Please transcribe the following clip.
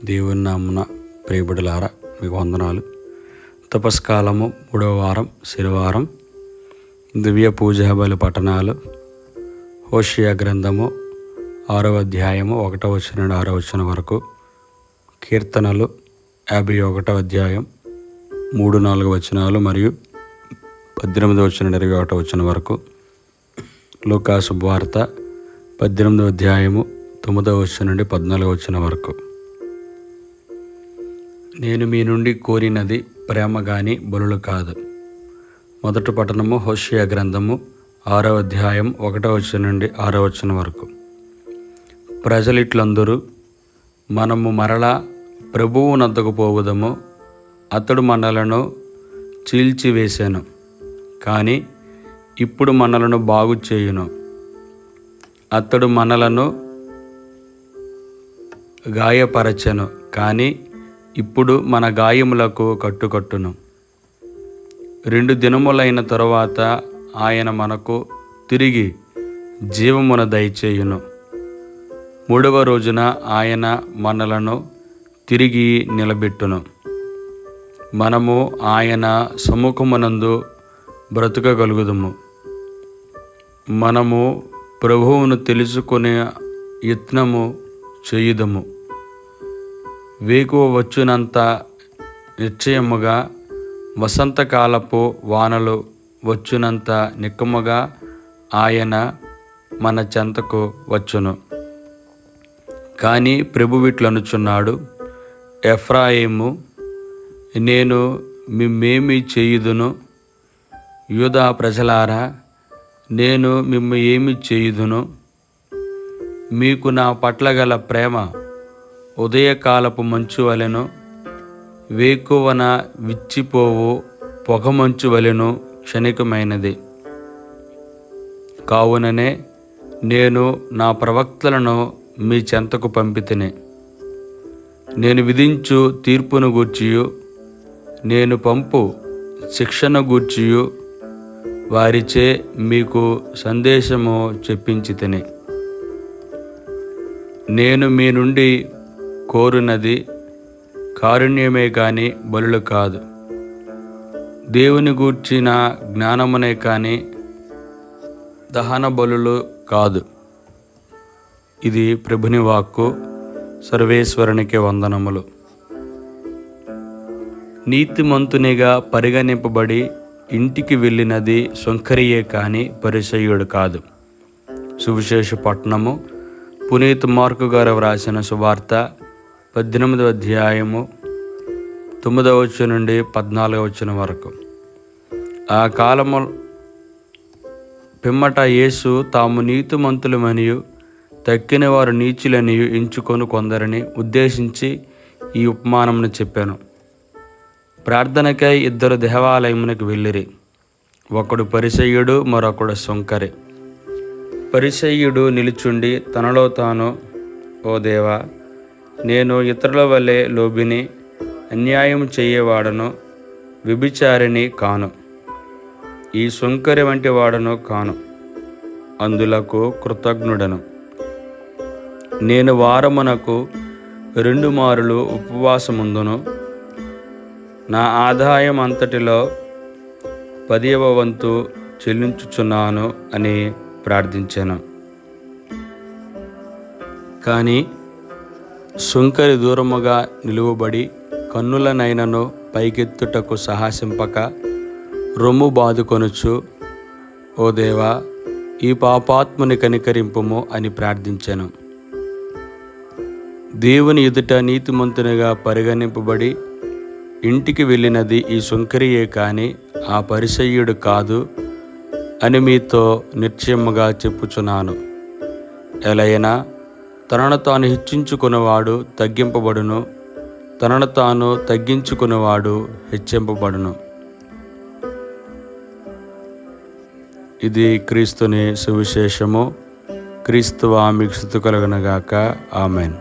దేవుని నామున ప్రియబిడ్డలారా మీకు వందనాలు. తపస్కాలము 3వ వారం శనివారం. దివ్య పూజా బలి పఠనాలు. హోషేయ గ్రంథము 6వ అధ్యాయము 1వ వచనం నుండి 6వ వచనం వరకు. కీర్తనలు 51వ అధ్యాయం 3-4 వచనాలు మరియు 18వ వచనం నుండి 21వ వచనం వరకు. లూకా శుభవార్త 18వ అధ్యాయము 9వ వచనం నుండి 14వ వచనం వరకు. నేను మీ నుండి కోరినది ప్రేమ గాని బలులు కాదు. మొదటి పఠనము హోషేయ గ్రంథము 6వ అధ్యాయం 1వ వచనం నుండి 6వ వచనం వరకు. ప్రజలిట్లందరూ మనము మరలా ప్రభువు నద్దకు పోవుదము. అతడు మనలను చీల్చివేశాను, కానీ ఇప్పుడు మనలను బాగు చేయును. అతడు మనలను గాయపరచెను, కానీ ఇప్పుడు మన గాయములకు కట్టుకట్టును. 2 దినములైన తరువాత ఆయన మనకు తిరిగి జీవమును దయచేయును. 3వ రోజున ఆయన మనలను తిరిగి నిలబెట్టును. మనము ఆయన సముఖమునందు బ్రతుకగలుగుదుము. మనము ప్రభువును తెలుసుకునే యత్నము చేయుదము. వేకువ వచ్చునంత నిశ్చయముగా, వసంతకాలపు వానలు వచ్చునంత నిక్కముగా ఆయన మన చెంతకు వచ్చును. కానీ ప్రభువిట్లనుచున్నాడు, ఎఫ్రాయిము, నేను మిమ్మేమి చేయుదును? యూదా ప్రజలారా, నేను మిమ్ము ఏమి చేయుదును? మీకు నా పట్ల గల ప్రేమ ఉదయకాలపు మంచు వలెను, వేకువన విచ్చిపోవు పొగమంచు వలెను క్షణికమైనది. కావుననే నేను నా ప్రవక్తలను మీ చెంతకు పంపితిని. నేను విధించు తీర్పును గూర్చియు, నేను పంపు శిక్షను గూర్చియు వారిచే మీకు సందేశము చెప్పించితిని. నేను మీ నుండి కోరునది కారుణ్యమే కాని బలులు కాదు, దేవుని గూర్చిన జ్ఞానమునే కాని దహన బలులు కాదు. ఇది ప్రభుని వాక్కు. సర్వేశ్వరునికి వందనములు. నీతిమంతునిగా పరిగణింపబడి ఇంటికి వెళ్ళినది సొంకరియే కాని పరిసయ్యుడు కాదు. సువిశేష పట్టణము పునీత్ మార్కు గారు వ్రాసిన సువార్త 18వ అధ్యాయము 9వ వచనం నుండి 14వ వచనం వరకు. ఆ కాలము పిమ్మట యేసు తాము నీతిమంతులమనియు తక్కిన వారు నీచులనియు ఎంచుకొని కొందరిని ఉద్దేశించి ఈ ఉపమానమును చెప్పాను. ప్రార్థనకై 2 దేవాలయమునకు వెళ్ళిరి. ఒకడు పరిసయ్యుడు, మరొకడు సొంకరి. పరిసయ్యుడు నిలుచుండి తనలో తాను, ఓ దేవా, నేను ఇతరుల వలె లోబిని, అన్యాయం చేయవాడను, వ్యభిచారిని కాను, ఈ సొంకరి వంటి వాడను కాను. అందులకు కృతజ్ఞుడను. నేను వారమునకు 2 మారులు ఉపవాసముందును, నా ఆదాయం అంతటిలో 10వ వంతు చెల్లించుచున్నాను అని ప్రార్థించాను. కానీ సుంకరి దూరముగా నిలువబడి కన్నులనైనను పైకెత్తుటకు సాహసింపక రొమ్ము బాదుకొనుచు, ఓ దేవా, ఈ పాపాత్ముని కనికరింపుము అని ప్రార్థించాను. దేవుని ఎదుట నీతిమంతునిగా పరిగణింపబడి ఇంటికి వెళ్ళినది ఈ సుంకరియే కాని ఆ పరిసయ్యుడు కాదు అని మీతో నిశ్చయముగా చెప్పుచున్నాను. ఎలైనా తనను తాను హెచ్చించుకున్నవాడు తగ్గింపబడును, తనను తాను తగ్గించుకున్నవాడు హెచ్చింపబడును. ఇది క్రీస్తుని సువిశేషము. క్రీస్తువా మీకు స్తుతి కలుగునుగాక. ఆమెన్.